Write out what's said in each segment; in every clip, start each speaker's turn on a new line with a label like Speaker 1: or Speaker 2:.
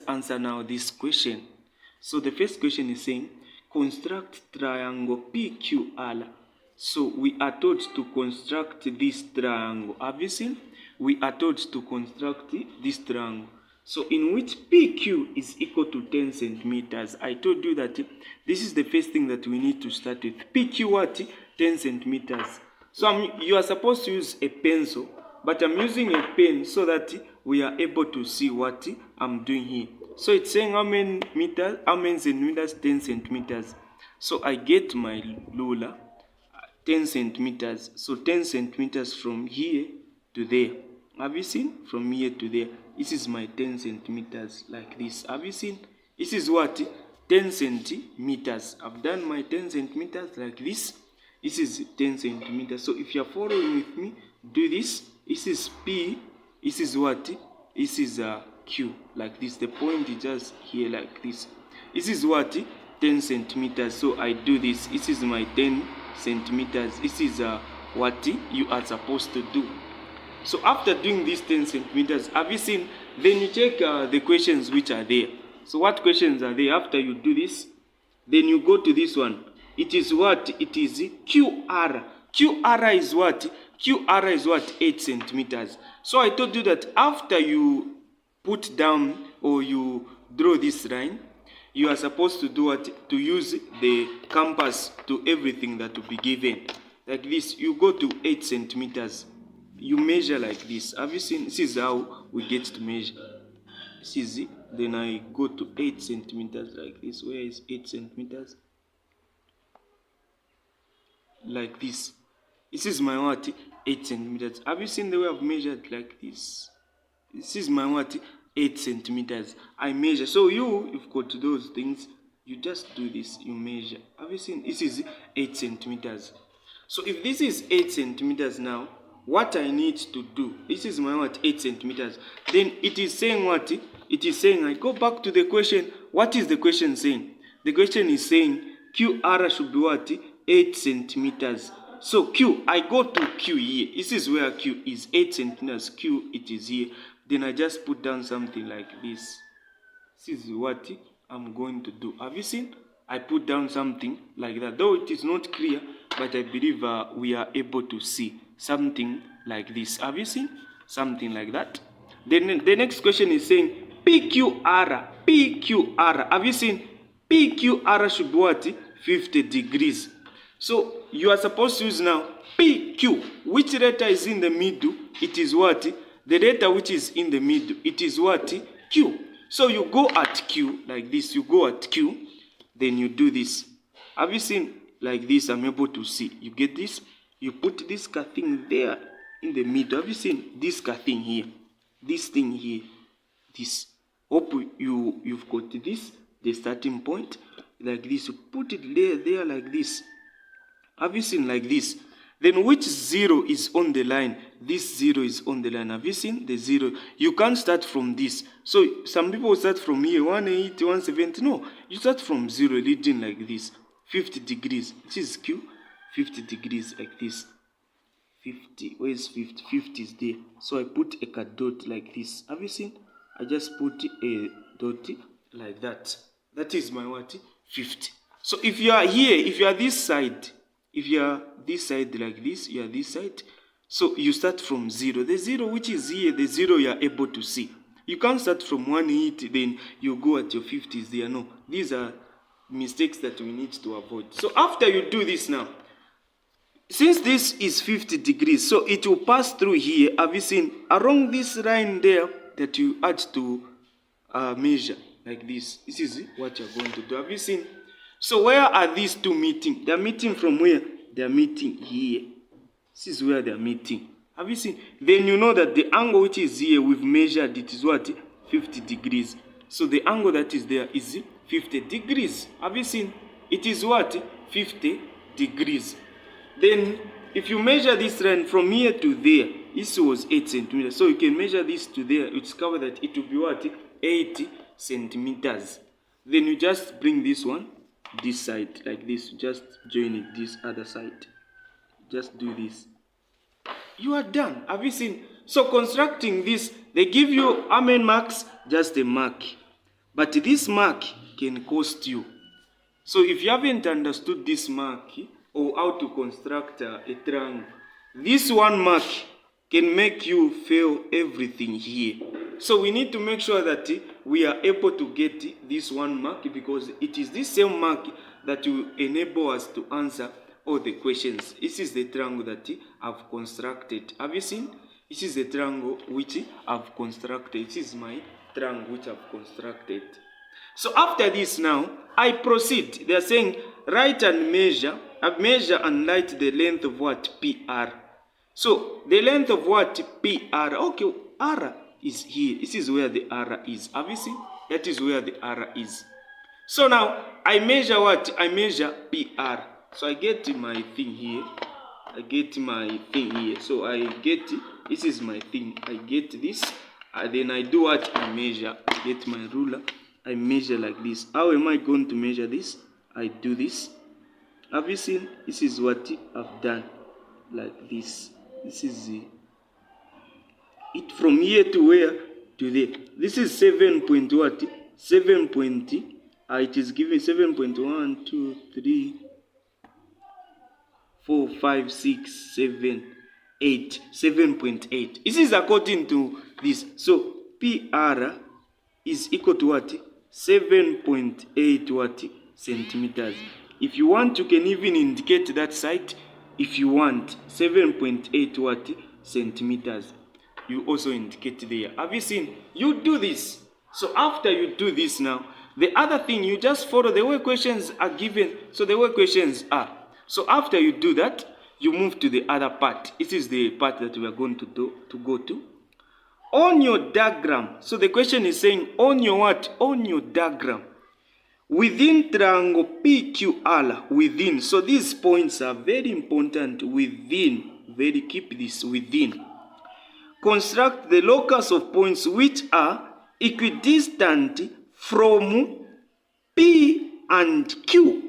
Speaker 1: answer now this question. So the first question is saying, construct triangle PQR. So we are told to construct this triangle. Have you seen? We are told to construct this triangle. So in which PQ is equal to 10 centimeters. I told you that this is the first thing that we need to start with. PQ what? 10 centimeters. So you are supposed to use a pencil, but I'm using a pen so that we are able to see what I'm doing here. So it's saying how many meters, how many centimeters? 10 centimeters. So I get my ruler, 10 centimeters. So 10 centimeters from here to there. Have you seen? From here to there. This is my 10 centimeters like this. Have you seen? This is what? 10 centimeters. I've done my 10 centimeters like this. This is 10 centimeters. So if you're following with me, do this. This is P. This is what? This is Q. Like this. The point is just here like this. This is what? 10 centimeters. So I do this. This is my 10 centimeters. This is what you are supposed to do. So after doing these 10 centimeters, have you seen? Then you check the questions which are there. So what questions are there? After you do this, then you go to this one. It is what? It is QR. QR is what? QR is what? 8 centimeters. So I told you that after you put down or you draw this line, you are supposed to do what? To use the compass to everything that will be given. Like this, you go to 8 centimeters. You measure like this. Have you seen? This is how we get to measure. This is it. Then I go to 8 centimeters like this. Where is 8 centimeters? Like this. This is my what? 8 centimeters. Have you seen the way I've measured like this? This is my what? 8 centimeters. I measure. So you've got those things. You just do this. You measure. Have you seen? This is 8 centimeters. So if this is 8 centimeters now, what I need to do, this is my what? 8 centimeters. Then it is saying what? It is saying, I go back to the question. What is the question saying? The question is saying QR should be what? 8 centimeters. So Q, I go to Q here. This is where Q is 8 centimeters. Q, it is here. Then I just put down something like this. This is what I'm going to do. Have you seen? I put down something like that. Though it is not clear, but I believe we are able to see something like this. Have you seen? Something like that. Then the next question is saying PQR. PQR. Have you seen? PQR should be what? 50 degrees. So you are supposed to use now PQ. Which letter is in the middle? It is what? The letter which is in the middle. It is what? Q. So you go at Q like this. You go at Q. Then you do this. Have you seen? Like this, I'm able to see. You get this? You put this thing there in the middle. Have you seen this thing here? This thing here. This. Hope you've got this, the starting point. Like this. You put it there like this. Have you seen like this? Then which 0 is on the line? This 0 is on the line. Have you seen the 0? You can't start from this. So some people start from here, 180, 170. No, you start from 0, leading like this. 50 degrees. This is Q. 50 degrees like this. 50. Where is 50? 50 is there. So I put a dot like this. Have you seen? I just put a dot like that. That is my what? 50. So if you are here, if you are this side, if you are this side like this, you are this side. So you start from 0. The 0 which is here, the 0 you are able to see. You can't start from 180, then you go at your 50s there. No. These are mistakes that we need to avoid. So after you do this now, since this is 50 degrees, so it will pass through here. Have you seen? Along this line there that you had to measure like this. This is what you're going to do. Have you seen? So where are these two meeting? They're meeting from where? They're meeting here. This is where they're meeting. Have you seen? Then you know that the angle which is here, we've measured it is what? 50 degrees. So the angle that is there is 50 degrees. Have you seen? It is what? 50 degrees. Then if you measure this line from here to there, this was 8 centimeters. So you can measure this to there. You discover that it will be what? 80 centimeters. Then you just bring this one, this side, like this. Just join it this other side. Just do this. You are done. Have you seen? So constructing this, they give you how many marks? Just a mark. But this mark can cost you. So if you haven't understood this mark or how to construct a triangle, this one mark can make you fail everything here. So we need to make sure that we are able to get this one mark, because it is this same mark that will enable us to answer all the questions. This is the triangle that I've constructed. Have you seen? This is the triangle which I've constructed. This is my triangle which I've constructed. So after this now, I proceed. They are saying write and measure. Measure and write the length of what? PR. So the length of what? PR. Okay, R is here. This is where the R is. Have you seen? That is where the R is. So now I measure what? I measure PR. So I get my thing here. I get my thing here. So I get, this is my thing. I get this. And then I do what? I measure. I get my ruler. I measure like this. How am I going to measure this? I do this. Have you seen? This is what I've done. Like this. This is it from here to where? To there. This is 7 point what? 7 point. It is given 7.1, 2, 3, 4, 5, 6, 7, 8. 7.8. This is according to this. So PR is equal to what? 7.8 what? Centimeters. If you want, you can even indicate that side. If you want 7.8 what? Centimeters. You also indicate there. Have you seen? You do this. So after you do this now, the other thing, you just follow the way questions are given. So the way questions are. So after you do that, you move to the other part. This is the part that we are going to go to. On your diagram. So the question is saying on your what? On your diagram. Within triangle PQR, within. So these points are very important. Within. Keep this within. Construct the locus of points which are equidistant from P and Q.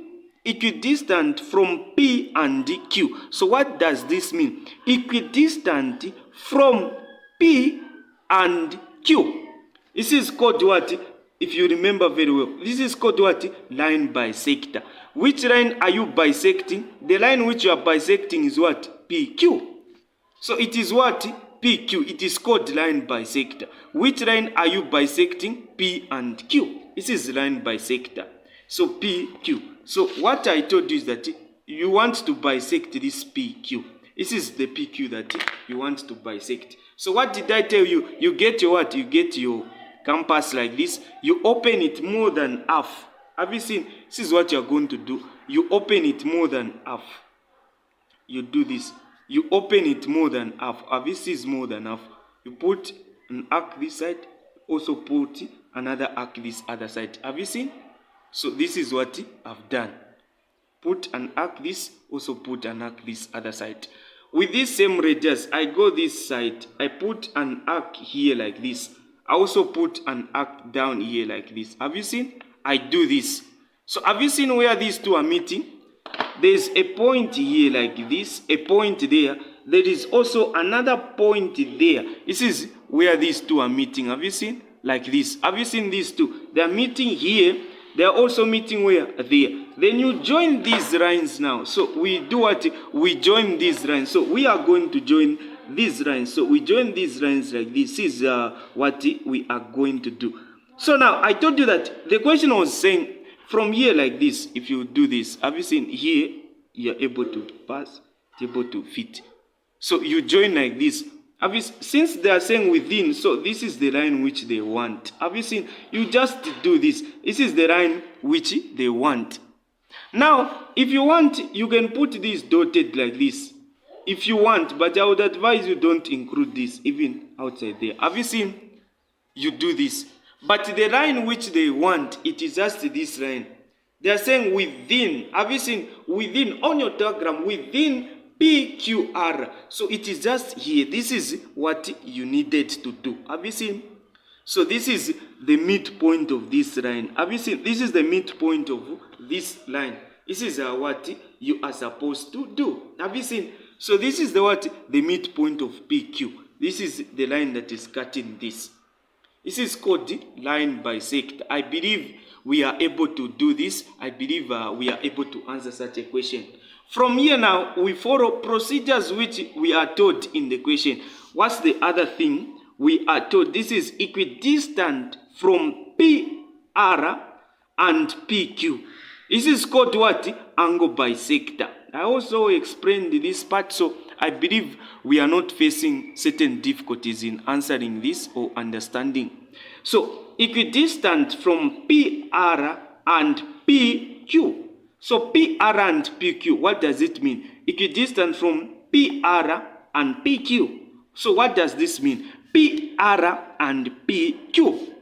Speaker 1: Equidistant from P and Q. So what does this mean? Equidistant from P and Q. This is called what? If you remember very well, this is called what? Line bisector. Which line are you bisecting? The line which you are bisecting is what? PQ. So it is what? PQ. It is called line bisector. Which line are you bisecting? P and Q. This is line bisector. So PQ. So what I told you is that you want to bisect this PQ. This is the PQ that you want to bisect. So what did I tell you? You get your what? You get your compass like this. You open it more than half. Have you seen? This is what you are going to do. You open it more than half. You do this. You open it more than half. This is more than half. You put an arc this side. Also put another arc this other side. Have you seen? So this is what I've done. Put an arc this. Also put an arc this other side. With this same radius, I go this side. I put an arc here like this. I also put an arc down here like this. Have you seen? I do this. So have you seen where these two are meeting? There's a point here like this, a point there. There is also another point there. This is where these two are meeting. Have you seen? Like this. Have you seen these two? They are meeting here. They are also meeting where? There. Then you join these lines now. So we do what? We join these lines. So we are going to join these lines. So we join these lines like this. This is what we are going to do. So now I told you that the question was saying from here like this, if you do this, have you seen here, you're able to pass, able to fit. So you join like this. Have you, since they are saying within, so this is the line which they want. Have you seen? You just do this. This is the line which they want. Now, if you want, you can put this dotted like this. If you want, but I would advise you don't include this even outside there. Have you seen? You do this. But the line which they want, it is just this line. They are saying within. Have you seen? Within, on your diagram, within PQR. So it is just here. This is what you needed to do. Have you seen? So this is the midpoint of this line. Have you seen? This is the midpoint of this line. This is what you are supposed to do. Have you seen? So this is the what? The midpoint of PQ. This is the line that is cutting this. This is called line bisect. I believe we are able to do this. I believe we are able to answer such a question. From here now, we follow procedures which we are taught in the question. What's the other thing we are told? This is equidistant from PR and PQ. This is called what? Angle bisector. I also explained this part, so I believe we are not facing certain difficulties in answering this or understanding. So, equidistant from PR and PQ. So, PR and PQ, what does it mean? Equidistant from PR and PQ. So, what does this mean? PR and PQ.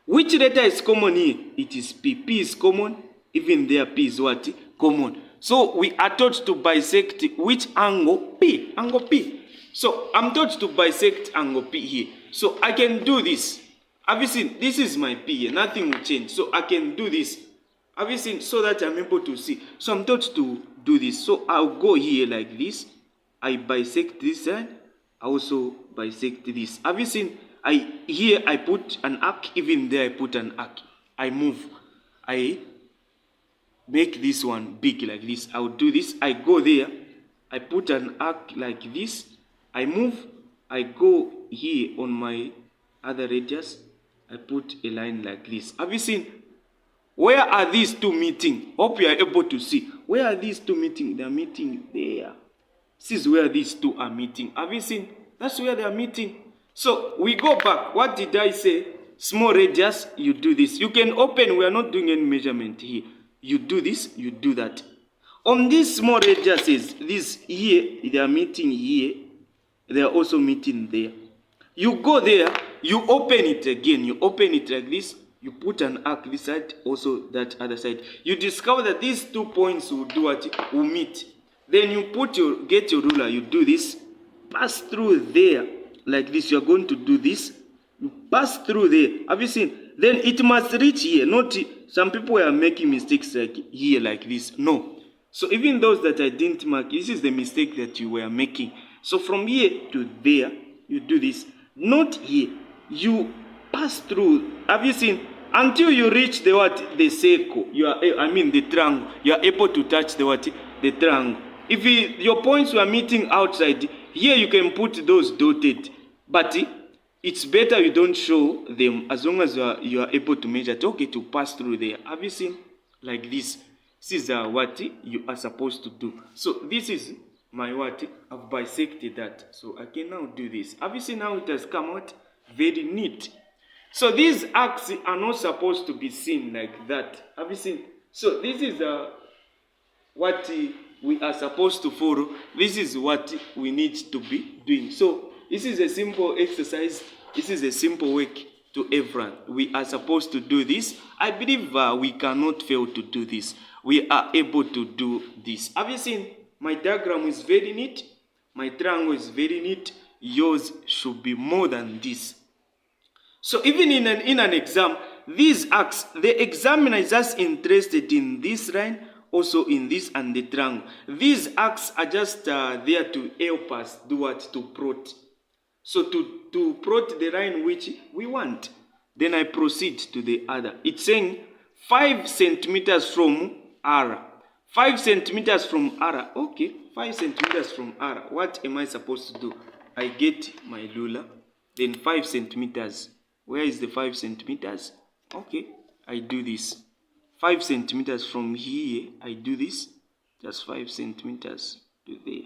Speaker 1: Which letter is common here? It is P. P is common. Even there, P is what? Common. So we are taught to bisect which angle? P. Angle P. So I'm taught to bisect angle P here. So I can do this. Have you seen? This is my P here. Nothing will change. So I can do this. Have you seen? So that I'm able to see. So I'm taught to do this. So I'll go here like this. I bisect this side. I also bisect this. Have you seen? Here I put an arc. Even there I put an arc. I move. I make this one big like this. I'll do this. I go there. I put an arc like this. I move. I go here on my other radius. I put a line like this. Have you seen? Where are these two meeting? Hope you are able to see. Where are these two meeting? They are meeting there. This is where these two are meeting. Have you seen? That's where they are meeting. So we go back. What did I say? Small radius, you do this. You can open. We are not doing any measurement here. You do this, you do that. On these small radiuses, this here, they are meeting here. They are also meeting there. You go there, you open it again. You open it like this. You put an arc this side, also that other side. You discover that these 2 points will do what? Will meet. Then you get your ruler. You do this. Pass through there like this. You are going to do this. You pass through there. Have you seen? Then it must reach here. Not some people are making mistakes like here like this. No. So even those that I didn't mark, this is the mistake that you were making. So from here to there, you do this. Not here. You pass through. Have you seen? Until you reach the what? The circle. The triangle. You are able to touch the what? The triangle. If your points were meeting outside, here you can put those dotted. But it's better you don't show them as long as you are able to measure it. Okay, to pass through there. Have you seen? Like this. This is what you are supposed to do. So this is my what? I've bisected that. So I can now do this. Have you seen how it has come out? Very neat. So these arcs are not supposed to be seen like that. Have you seen? So this is what we are supposed to follow. This is what we need to be doing. So this is a simple exercise. This is a simple work to everyone. We are supposed to do this. I believe we cannot fail to do this. We are able to do this. Have you seen? My diagram is very neat. My triangle is very neat. Yours should be more than this. So even in an exam, these arcs, the examiner is just interested in this line, also in this and the triangle. These arcs are just there to help us do what? To plot. So to plot the line which we want. Then I proceed to the other. It's saying 5 centimeters from R. 5 centimeters from R. Okay, 5 centimeters from R. What am I supposed to do? I get my ruler. Then 5 centimeters. Where is the 5 centimeters? Okay, I do this. 5 centimeters from here, I do this. Just 5 centimeters to there.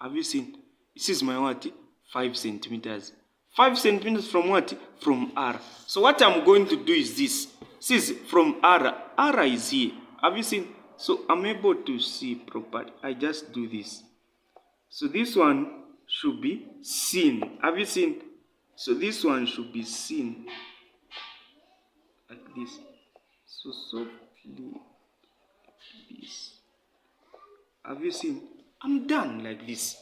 Speaker 1: Have you seen? This is my what? 5 centimeters. 5 centimeters from what? From R. So what I'm going to do is this. This is from R. R is here. Have you seen? So I'm able to see properly. I just do this. So this one should be seen. Have you seen? So this one should be seen like this. So softly like this. Have you seen? I'm done like this.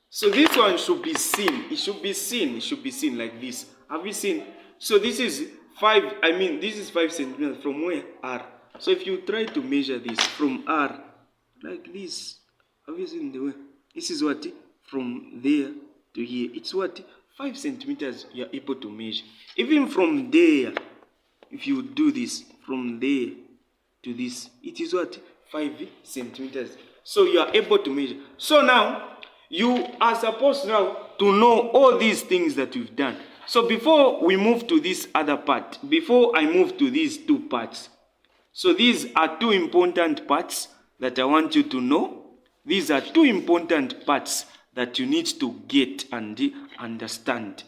Speaker 1: So this one should be seen. It should be seen. It should be seen like this. Have you seen? So this is 5. This is 5 centimeters from where? R. So if you try to measure this from R like this, have you seen the way? This is what? From there to here. It's what? 5 centimeters you are able to measure. Even from there, if you do this, from there to this, it is what? 5 centimeters. So you are able to measure. So now, you are supposed now to know all these things that we've done. So before we move to this other part, before I move to these two parts, so these are two important parts that I want you to know. These are two important parts that you need to get and understand.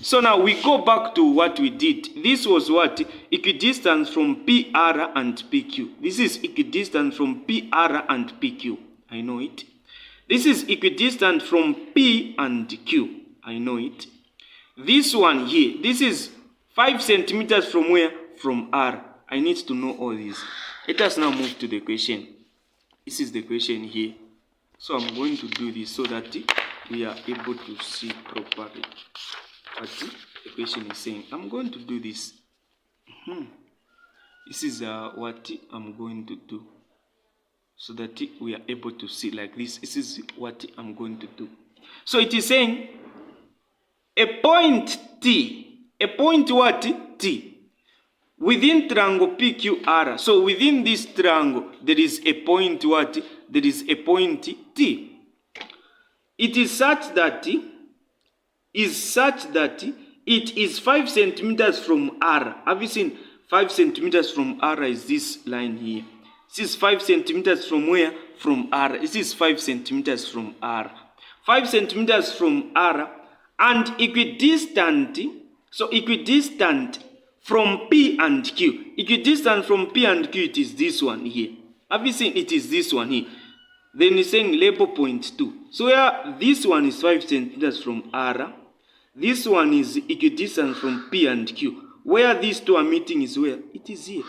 Speaker 1: So now we go back to what we did. This was what? Equidistance from PR and PQ. This is equidistant from PR and PQ. I know it. This is equidistant from P and Q. I know it. This one here, this is 5 centimeters from where? From R. I need to know all this. Let us now move to the question. This is the question here. So I'm going to do this so that we are able to see properly what the question is saying. I'm going to do this. This is what I'm going to do so that we are able to see like this. This is what I'm going to do. So it is saying a point T, a point what? T, within triangle PQR. So within this triangle, there is a point what? There is a point T. It is such that it is 5 centimeters from R. Have you seen 5 centimeters from R is this line here? This is 5 centimeters from where? From R. This is 5 centimeters from R. 5 centimeters from R and equidistant. So equidistant from P and Q. Equidistant from P and Q, it is this one here. Have you seen it is this one here? Then it's saying label point 2. So where this one is 5 centimeters from R, this one is equidistant from P and Q. Where these two are meeting is where? It is here.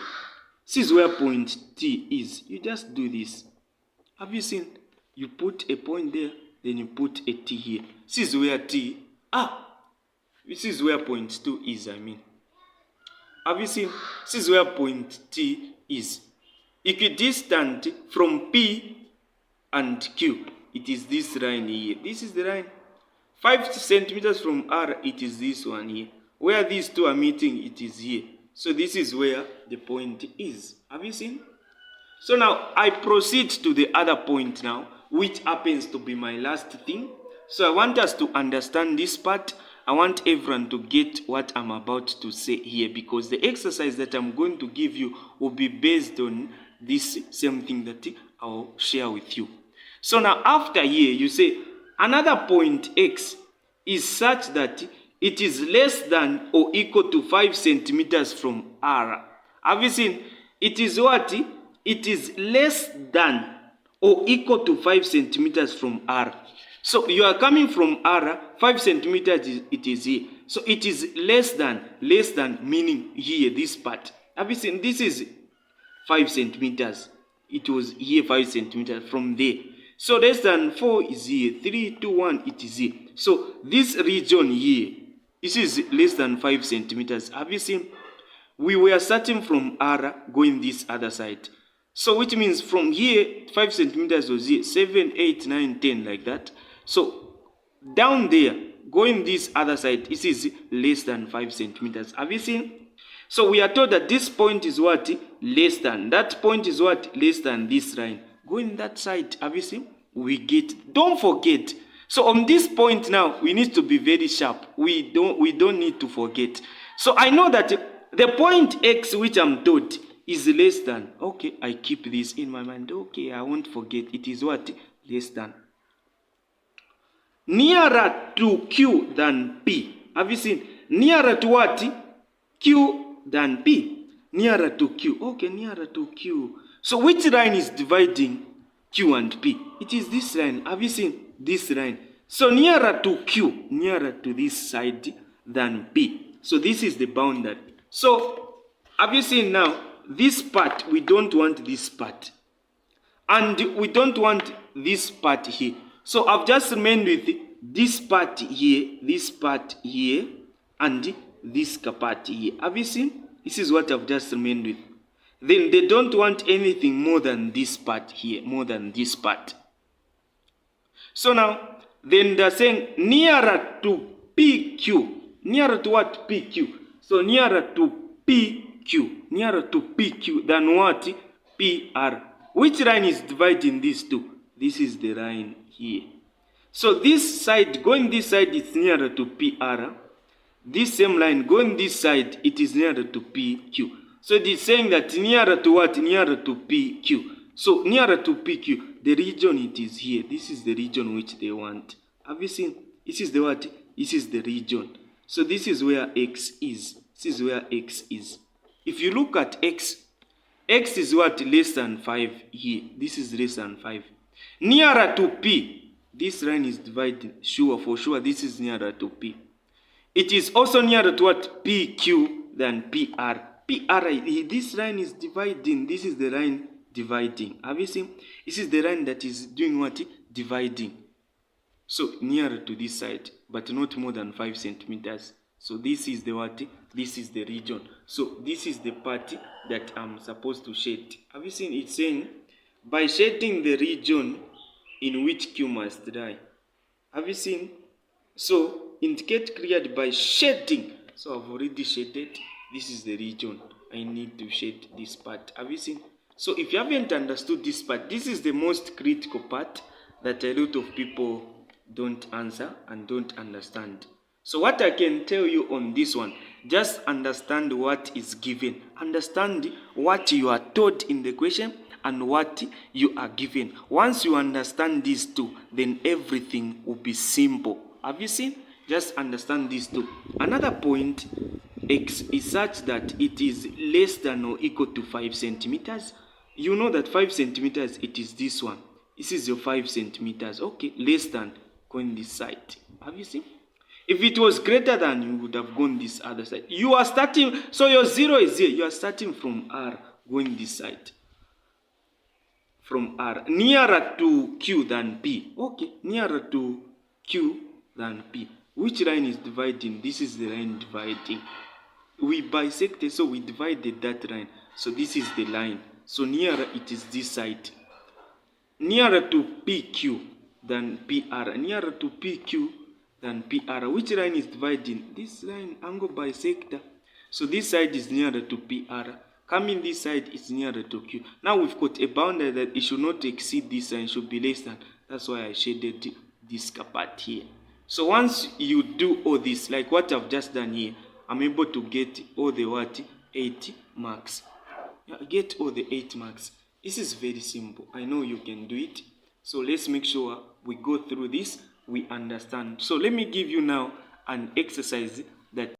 Speaker 1: This is where point T is. You just do this. Have you seen? You put a point there, then you put a T here. This is where T. This is where point 2 is, I mean. Have you seen? This is where point T is. Equidistant from P and Q. It is this line here. This is the line. 5 centimeters from R, it is this one here. Where these two are meeting, it is here. So this is where the point is. Have you seen? So now I proceed to the other point now, which happens to be my last thing. So I want us to understand this part. I want everyone to get what I'm about to say here, because the exercise that I'm going to give you will be based on this same thing that I'll share with you. So now after here, you say another point X is such that it is less than or equal to 5 centimeters from R. Have you seen? It is what? It is less than or equal to 5 centimeters from R. So you are coming from R, 5 centimeters it is here. So it is less than meaning here, this part. Have you seen? This is 5 centimeters. It was here 5 centimeters from there. So less than 4 is here. 3, 2, 1, it is here. So this region here, this is less than 5 centimeters. Have you seen? We were starting from R going this other side. So which means from here, 5 centimeters was here. 7, 8, 9, 10 like that. So down there, going this other side, this is less than 5 centimeters. Have you seen? So we are told that this point is what? Less than. That point is what? Less than this line. Going that side, have you seen? We get, don't forget. So on this point now, we need to be very sharp. We don't need to forget. So I know that the point X which I'm told is less than. Okay, I keep this in my mind. Okay, I won't forget. It is what? Less than. Nearer to Q than P. Have you seen? Nearer to what? Q than P. Nearer to Q. Okay, nearer to Q. So which line is dividing Q and P? It is this line. Have you seen? This line. So nearer to Q, nearer to this side than P. So this is the boundary. So have you seen now? This part, we don't want this part. And we don't want this part here. So I've just remained with this part here, and this part here. Have you seen? This is what I've just remained with. Then they don't want anything more than this part here, more than this part. So now, then they're saying nearer to PQ. Nearer to what? PQ. So nearer to PQ. Nearer to PQ than what? PR. Which line is dividing these two? This is the line here. So this side, going this side, it's nearer to PR. This same line, going this side, it is nearer to PQ. So it is saying that nearer to what? Nearer to PQ. So nearer to PQ, the region it is here. This is the region which they want. Have you seen? This is the what? This is the region. So this is where X is. This is where X is. If you look at X, X is what? Less than 5 here. This is less than 5. Nearer to P, this line is divided. Sure, for sure, this is nearer to P. It is also nearer to what? PQ than PR. PR, this line is dividing. This is the line dividing. Have you seen? This is the line that is doing what? Dividing. So nearer to this side, but not more than 5 centimeters. So this is the what? This is the region. So this is the part that I'm supposed to shade. Have you seen? It's saying by shading the region in which Q must lie. Have you seen? So indicate cleared by shading. So I've already shaded. This is the region. I need to shade this part. Have you seen? So if you haven't understood this part, this is the most critical part that a lot of people don't answer and don't understand. So what I can tell you on this one, just understand what is given. Understand what you are taught in the question and what you are given. Once you understand these two, then everything will be simple. Have you seen? Just understand these two. Another point, X is such that it is less than or equal to 5 centimeters. You know that 5 centimeters, it is this one. This is your 5 centimeters. Okay, less than, going this side. Have you seen? If it was greater than, you would have gone this other side. You are starting, so your 0 is here. You are starting from R, going this side. From R, nearer to Q than P. Okay, nearer to Q than P. Which line is dividing? This is the line dividing. We bisected, so we divided that line. So this is the line. So nearer it is this side. Nearer to PQ than PR. Nearer to PQ than PR. Which line is dividing? This line, angle bisector. So this side is nearer to PR. Coming this side is nearer to Q. Now we've got a boundary that it should not exceed this line, should be less than. That's why I shaded this part here. So once you do all this, like what I've just done here, I'm able to get all the what? 8 marks. Yeah, get all the 8 marks. This is very simple. I know you can do it. So let's make sure we go through this, we understand. So let me give you now an exercise that